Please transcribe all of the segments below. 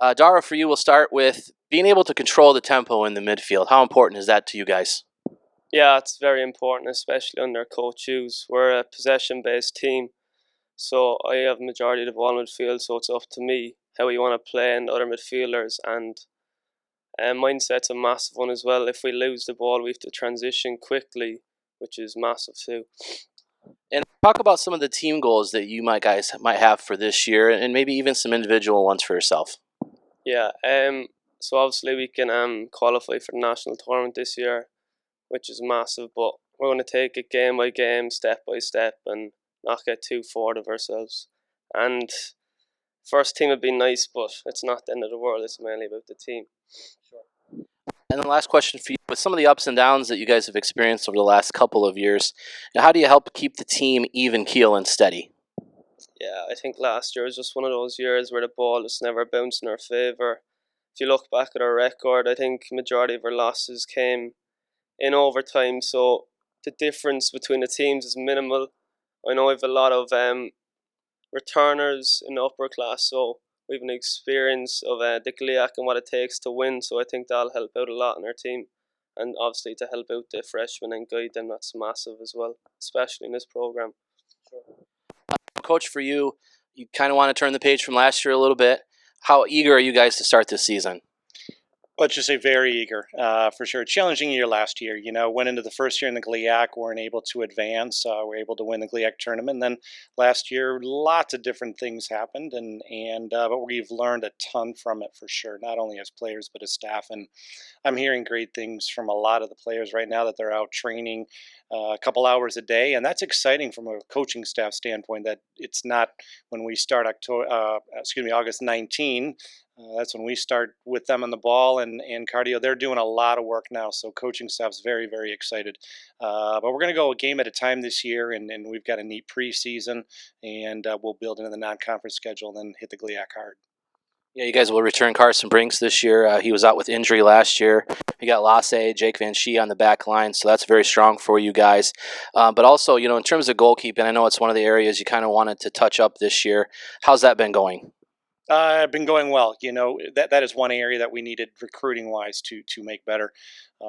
Daire, for you, we'll start with being able to control the tempo in the midfield. How important is that to you guys? Yeah, it's very important, especially under Coach Hughes. We're a possession-based team, so I have majority of the ball in midfield, so it's up to me how we want to play and other midfielders. And mindset's a massive one as well. If we lose the ball, we have to transition quickly, which is massive too. And talk about some of the team goals that you guys might have for this year, and maybe even some individual ones for yourself. Yeah, so obviously we can qualify for the national tournament this year, which is massive, but we're going to take it game by game, step by step, and not get too forward of ourselves. And first team would be nice, but it's not the end of the world. It's mainly about the team. Sure. And the last question for you, with some of the ups and downs that you guys have experienced over the last couple of years, how do you help keep the team even keel and steady? Yeah, I think last year was just one of those years where the ball just never bounced in our favour. If you look back at our record, I think majority of our losses came in overtime, so the difference between the teams is minimal. I know we have a lot of returners in the upper class, so we have an experience of the GLIAC and what it takes to win, so I think that'll help out a lot in our team. And obviously to help out the freshmen and guide them, that's massive as well, especially in this program. Sure. Coach, for you, you kind of want to turn the page from last year a little bit. How eager are you guys to start this season? Let's just say very eager, for sure. Challenging year last year. Went into the first year in the GLIAC, weren't able to advance. We're able to win the GLIAC tournament. And then last year, lots of different things happened, but we've learned a ton from it for sure. Not only as players but as staff. And I'm hearing great things from a lot of the players right now that they're out training a couple hours a day, and that's exciting from a coaching staff standpoint. That it's not when we start August 19. That's when we start with them on the ball and cardio. They're doing a lot of work now, so coaching staff's very, very excited. But we're going to go a game at a time this year, and we've got a neat preseason, and we'll build into the non-conference schedule and then hit the GLIAC hard. Yeah, you guys will return Carson Brinks this year. He was out with injury last year. You got Lasse, Jake Van Schie on the back line, so that's very strong for you guys. But also, in terms of goalkeeping, I know it's one of the areas you kind of wanted to touch up this year. How's that been going? Been going well. That is one area that we needed recruiting wise to make better,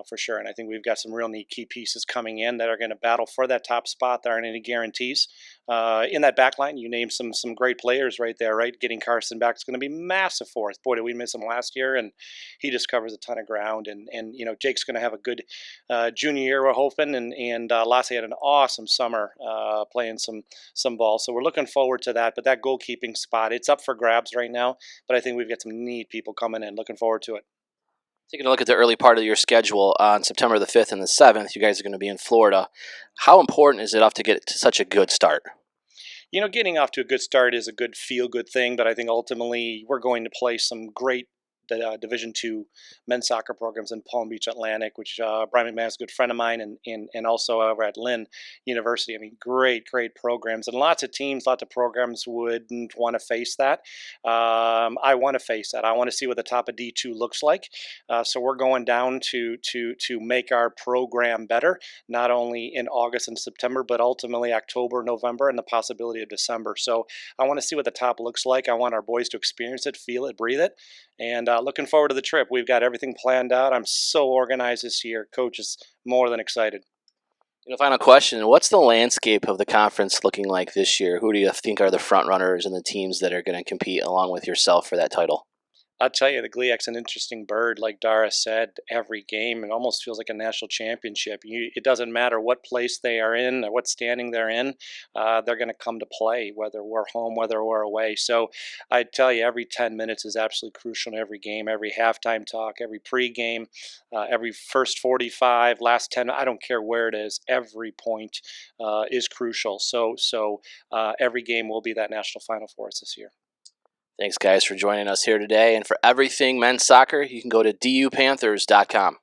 for sure. And I think we've got some real neat key pieces coming in that are going to battle for that top spot. There aren't any guarantees. In that back line, you named some great players right there, right? Getting Carson back is going to be massive for us. Boy, did we miss him last year, and he just covers a ton of ground. And Jake's going to have a good junior year, we're hoping. And Lasse had an awesome summer playing some ball. So we're looking forward to that. But that goalkeeping spot, it's up for grabs right now. But I think we've got some neat people coming in. Looking forward to it. Taking a look at the early part of your schedule, on September the 5th and the 7th, you guys are going to be in Florida. How important is it to get to such a good start? Getting off to a good start is a good feel-good thing, but I think ultimately we're going to play some great Division II men's soccer programs in Palm Beach Atlantic, which Brian McMahon is a good friend of mine, and also over at Lynn University. I mean, great programs, and lots of teams, lots of programs wouldn't want to face that. I want to face that. I want to see what the top of D2 looks like. So we're going down to make our program better, not only in August and September, but ultimately October, November, and the possibility of December. So I want to see what the top looks like. I want our boys to experience it, feel it, breathe it. And looking forward to the trip. We've got everything planned out. I'm so organized this year. Coach is more than excited. Final question. What's the landscape of the conference looking like this year? Who do you think are the front runners and the teams that are going to compete along with yourself for that title? I'll tell you, the GLIAC's an interesting bird. Like Daire said, every game, it almost feels like a national championship. It doesn't matter what place they are in or what standing they're in. They're going to come to play, whether we're home, whether we're away. So I tell you, every 10 minutes is absolutely crucial in every game, every halftime talk, every pregame, every first 45, last 10. I don't care where it is. Every point is crucial. So every game will be that national final for us this year. Thanks, guys, for joining us here today. And for everything men's soccer, you can go to dupanthers.com.